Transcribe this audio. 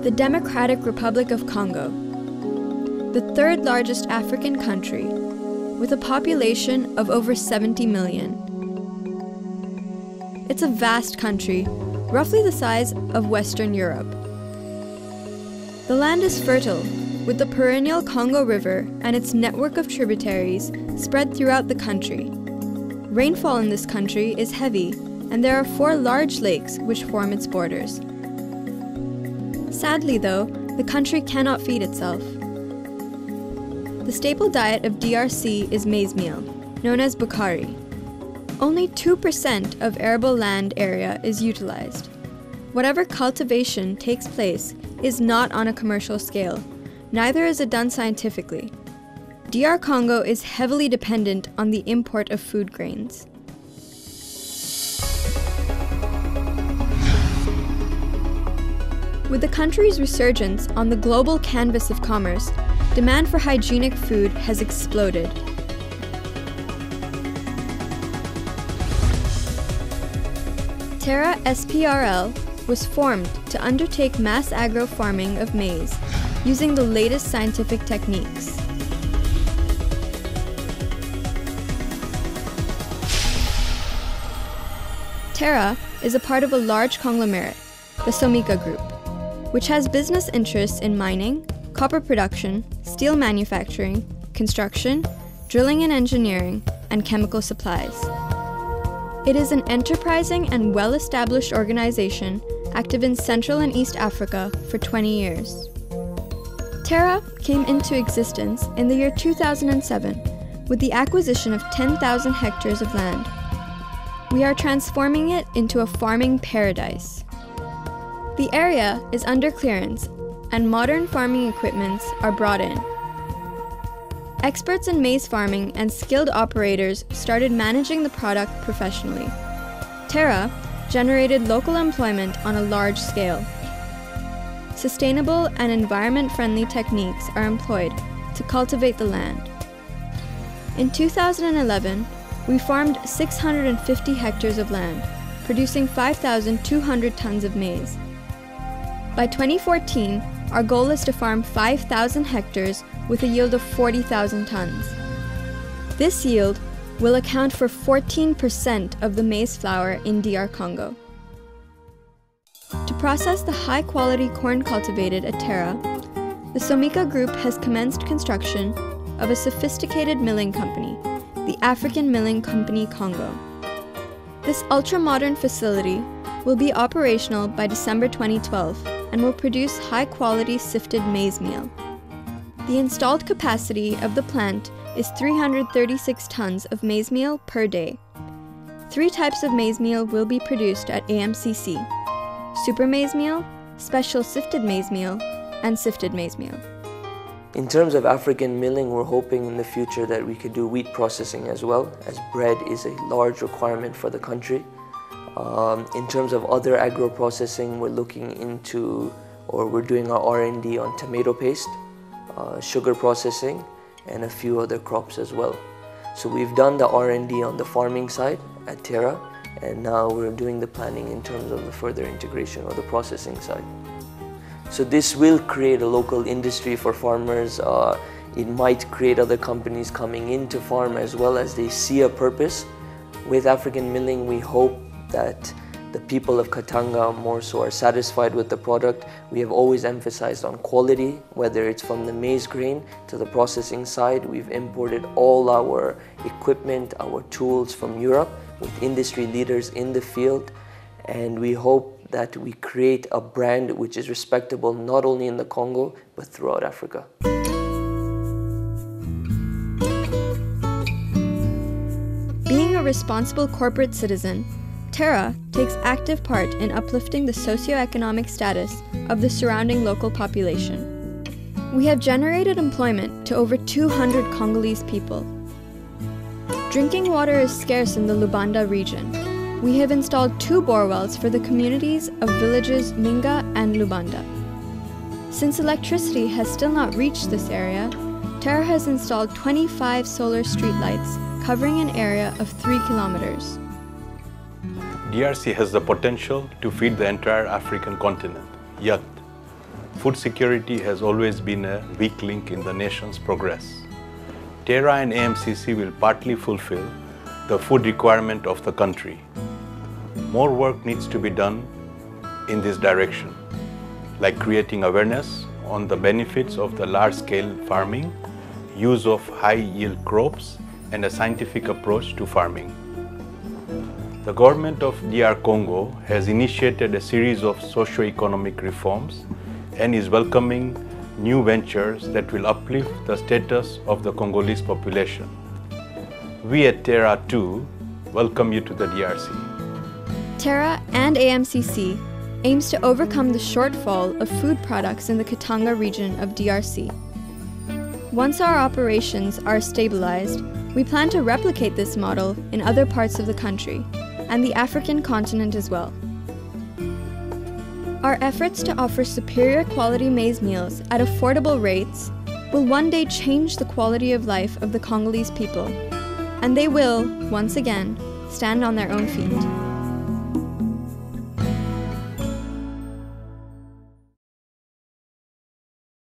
the Democratic Republic of Congo, the third largest African country, with a population of over 70 million. It's a vast country, roughly the size of Western Europe. The land is fertile, with the perennial Congo River and its network of tributaries spread throughout the country. Rainfall in this country is heavy, and there are 4 large lakes which form its borders. Sadly, though, the country cannot feed itself. The staple diet of DRC is maize meal, known as bukari. Only 2% of arable land area is utilized. Whatever cultivation takes place is not on a commercial scale, neither is it done scientifically. DR Congo is heavily dependent on the import of food grains. With the country's resurgence on the global canvas of commerce, demand for hygienic food has exploded. Terra SPRL was formed to undertake mass agro farming of maize using the latest scientific techniques. Terra is a part of a large conglomerate, the Somika Group, which has business interests in mining, copper production, steel manufacturing, construction, drilling and engineering, and chemical supplies. It is an enterprising and well-established organization active in Central and East Africa for 20 years. Terra came into existence in the year 2007 with the acquisition of 10,000 hectares of land. We are transforming it into a farming paradise. The area is under clearance, and modern farming equipments are brought in. Experts in maize farming and skilled operators started managing the product professionally. Terra generated local employment on a large scale. Sustainable and environment-friendly techniques are employed to cultivate the land. In 2011, we farmed 650 hectares of land, producing 5,200 tons of maize. By 2014, our goal is to farm 5,000 hectares with a yield of 40,000 tons. This yield will account for 14% of the maize flour in DR Congo. To process the high-quality corn cultivated at Terra, the Somika Group has commenced construction of a sophisticated milling company, the African Milling Company Congo. This ultra-modern facility will be operational by December 2012 and will produce high-quality sifted maize meal. The installed capacity of the plant is 336 tons of maize meal per day. 3 types of maize meal will be produced at AMCC: super maize meal, special sifted maize meal, and sifted maize meal. In terms of African milling, we're hoping in the future that we could do wheat processing as well, as bread is a large requirement for the country. In terms of other agro-processing, we're looking into, or we're doing our R&D on tomato paste, sugar processing, and a few other crops as well. So we've done the R&D on the farming side at Terra, and now we're doing the planning in terms of the further integration or the processing side. So this will create a local industry for farmers. It might create other companies coming into farm as well, as they see a purpose. With African milling, we hope that the people of Katanga more so are satisfied with the product. We have always emphasized on quality, whether it's from the maize grain to the processing side. We've imported all our equipment, our tools from Europe with industry leaders in the field, and we hope that we create a brand which is respectable not only in the Congo but throughout Africa. Being a responsible corporate citizen, Terra takes active part in uplifting the socioeconomic status of the surrounding local population. We have generated employment to over 200 Congolese people. Drinking water is scarce in the Lubanda region. We have installed 2 borewells for the communities of villages Minga and Lubanda. Since electricity has still not reached this area, Terra has installed 25 solar streetlights covering an area of 3 kilometers. DRC has the potential to feed the entire African continent, yet food security has always been a weak link in the nation's progress. Terra and AMCC will partly fulfill the food requirement of the country. More work needs to be done in this direction, like creating awareness on the benefits of the large-scale farming, use of high-yield crops, and a scientific approach to farming. The government of DR Congo has initiated a series of socio-economic reforms and is welcoming new ventures that will uplift the status of the Congolese population. We at Terra too welcome you to the DRC. Terra and AMCC aims to overcome the shortfall of food products in the Katanga region of DRC. Once our operations are stabilized, we plan to replicate this model in other parts of the country and the African continent as well. Our efforts to offer superior quality maize meals at affordable rates will one day change the quality of life of the Congolese people, and they will, once again, stand on their own feet.